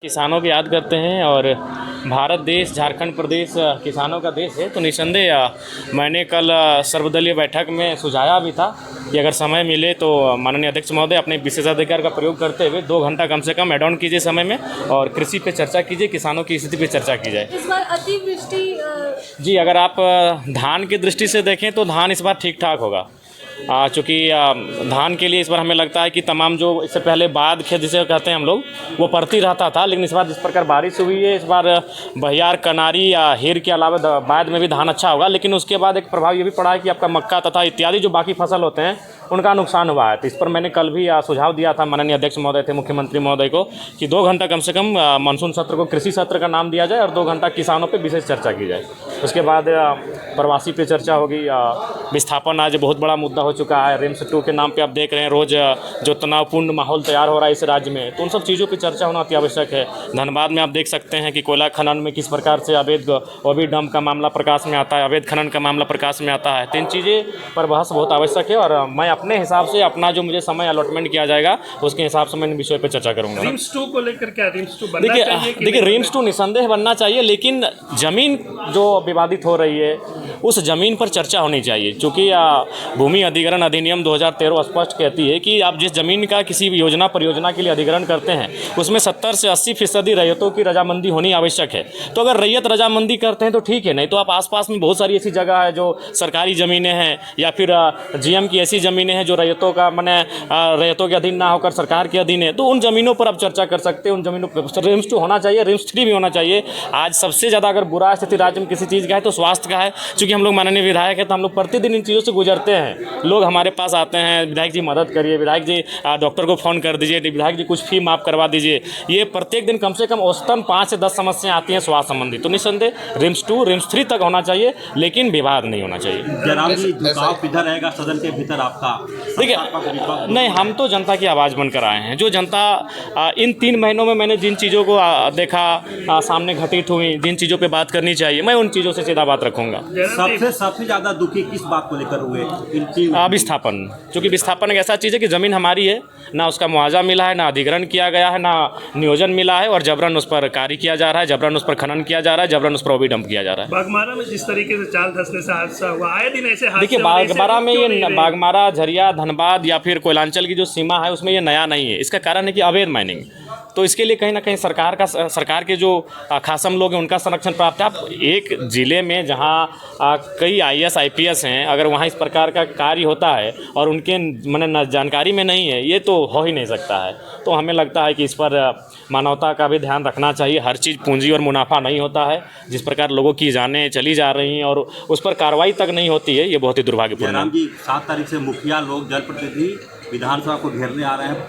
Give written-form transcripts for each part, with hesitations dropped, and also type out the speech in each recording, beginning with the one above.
किसानों की याद करते हैं और भारत देश झारखंड प्रदेश किसानों का देश है। तो निसंदेह मैंने कल सर्वदलीय बैठक में सुझाया भी था कि अगर समय मिले तो माननीय अध्यक्ष महोदय अपने विशेषाधिकार का प्रयोग करते हुए 2 घंटा कम से कम एड ऑन कीजिए समय में और कृषि पे चर्चा कीजिए, किसानों की स्थिति पे चर्चा की जाए। इस बार अतिवृष्टि जी, अगर आप धान की दृष्टि से देखें तो धान इस बार ठीक ठाक होगा। चूँकि धान के लिए इस बार हमें लगता है कि तमाम जो इससे पहले बाद खेत जिसे कहते हैं हम लोग वो परती रहता था, लेकिन इस बार जिस प्रकार बारिश हुई है इस बार बहियार, कनारी या हेर के अलावा बाद में भी धान अच्छा होगा। लेकिन उसके बाद एक प्रभाव ये भी पड़ा है कि आपका मक्का तथा इत्यादि जो बाकी फसल होते हैं उनका नुकसान हुआ है। तो इस पर मैंने कल भी सुझाव दिया था, माननीय अध्यक्ष महोदय थे मुख्यमंत्री महोदय को, कि 2 घंटा कम से कम मानसून सत्र को कृषि सत्र का नाम दिया जाए और 2 घंटा किसानों पे विशेष चर्चा की जाए। उसके बाद प्रवासी पे चर्चा होगी। विस्थापन आज बहुत बड़ा मुद्दा हो चुका है। रिम्स 2 के नाम पे आप देख रहे हैं रोज़ जो तनावपूर्ण माहौल तैयार हो रहा है इस राज्य में, तो उन सब चीज़ों पे चर्चा होना अति आवश्यक है। धनबाद में आप देख सकते हैं कि कोयला खनन में किस प्रकार से अवैध डंप का मामला प्रकाश में आता है, अवैध खनन का मामला प्रकाश में आता है। तो इन चीज़ें पर बहस बहुत आवश्यक है और मैं अपने हिसाब से अपना जो मुझे समय अलॉटमेंट किया जाएगा उसके हिसाब से मैं इन विषय पर चर्चा करूँगा। रिम्स 2 को लेकर क्या रिम्स 2 बनना चाहिए? देखिए रिम्स 2 निसंदेह बनना चाहिए, लेकिन ज़मीन जो विवादित हो रही है उस ज़मीन पर चर्चा होनी चाहिए। चूँकि भूमि अधिग्रहण अधिनियम 2013 स्पष्ट कहती है कि आप जिस ज़मीन का किसी भी योजना परियोजना के लिए अधिग्रहण करते हैं उसमें 70 से 80% रैयतों की रजामंदी होनी आवश्यक है। तो अगर रैयत रजामंदी करते हैं तो ठीक है, नहीं तो आप आसपास में बहुत सारी ऐसी जगह है जो सरकारी ज़मीनें हैं या फिर जीएम की ऐसी ज़मीनें हैं जो रैयतों का रैयतों के अधीन ना होकर सरकार के अधीन है, तो उन ज़मीनों पर आप चर्चा कर सकते हैं। उन ज़मीनों पर रिम्स 2 होना चाहिए, रिम्स 3 भी होना चाहिए। आज सबसे ज़्यादा अगर बुरा स्थिति राज्य में किसी चीज़ का है तो स्वास्थ्य का है। चूँकि हम लोग माननीय विधायक है तो हम लोग प्रतिदिन इन चीज़ों से गुजरते हैं। लोग हमारे पास आते हैं, विधायक जी मदद करिए, विधायक जी डॉक्टर को फ़ोन कर दीजिए, विधायक जी कुछ फी माफ़ करवा दीजिए। ये प्रत्येक दिन कम से कम औसतन 5 से 10 समस्याएं आती हैं स्वास्थ्य संबंधी। तो निसंदेह रिम्स 2 रिम्स 3 तक होना चाहिए, लेकिन विवाद नहीं होना चाहिए। जनाब जी, झुकाव किधर रहेगा सदन के भीतर आपका? देखिए नहीं, हम तो जनता की आवाज़ बनकर आए हैं। जो जनता इन 3 महीनों में मैंने जिन चीज़ों को देखा सामने घटित हुई, जिन चीज़ों पे बात करनी चाहिए, मैं उन चीज़ों से सीधा बात रखूँगा। सबसे ज़्यादा दुखी किस बात को लेकर हुए? विस्थापन। क्योंकि विस्थापन एक ऐसा चीज़ है कि ज़मीन हमारी है, ना उसका मुआवजा मिला है, ना अधिग्रहण किया गया है, ना नियोजन मिला है और जबरन उस पर कार्य किया जा रहा है, जबरन उस पर खनन किया जा रहा है, जबरन उस पर डंप किया जा रहा है। बागमारा में जिस तरीके से चाल धंसने से हादसा हुआ, आए दिन ऐसे हादसे। देखिए बागमारा में ये बागमारा, झरिया, धनबाद या फिर कोयलांचल की जो सीमा है उसमें ये नया नहीं है। इसका कारण है कि अवैध माइनिंग, तो इसके लिए कहीं ना कहीं सरकार के जो खासम लोग हैं उनका संरक्षण प्राप्त है। आप एक ज़िले में जहां कई IAS IPS हैं, अगर वहां इस प्रकार का कार्य होता है और उनके जानकारी में नहीं है, ये तो हो ही नहीं सकता है। तो हमें लगता है कि इस पर मानवता का भी ध्यान रखना चाहिए। हर चीज़ पूंजी और मुनाफा नहीं होता है। जिस प्रकार लोगों की जानें चली जा रही हैं और उस पर कार्रवाई तक नहीं होती है, ये बहुत ही दुर्भाग्यपूर्ण है। जी, 7 तारीख से मुखिया लोग, जनप्रतिनिधि विधानसभा को घेरने आ रहे हैं।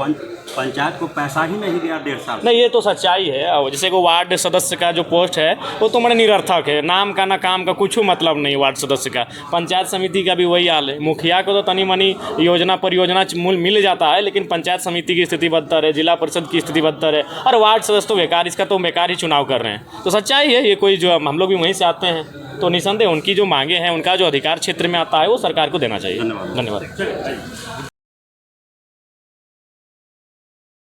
पंचायत को पैसा ही नहीं दिया 1.5 साल। नहीं, ये तो सच्चाई है। जैसे को वार्ड सदस्य का जो पोस्ट है वो तो मैंने निरर्थक है, नाम का ना काम का कुछ मतलब नहीं। वार्ड सदस्य का, पंचायत समिति का भी वही हाल है। मुखिया को तो तनी मनी योजना परियोजना मिल जाता है, लेकिन पंचायत समिति की स्थिति बदतर है, जिला परिषद की स्थिति बदतर है और वार्ड सदस्य तो बेकार, इसका तो बेकार ही चुनाव कर रहे हैं। तो सच्चाई है ये, कोई जो हम लोग भी वहीं से आते हैं। तो निसंदेह उनकी जो मांगे हैं, उनका जो अधिकार क्षेत्र में आता है वो सरकार को देना चाहिए। धन्यवाद।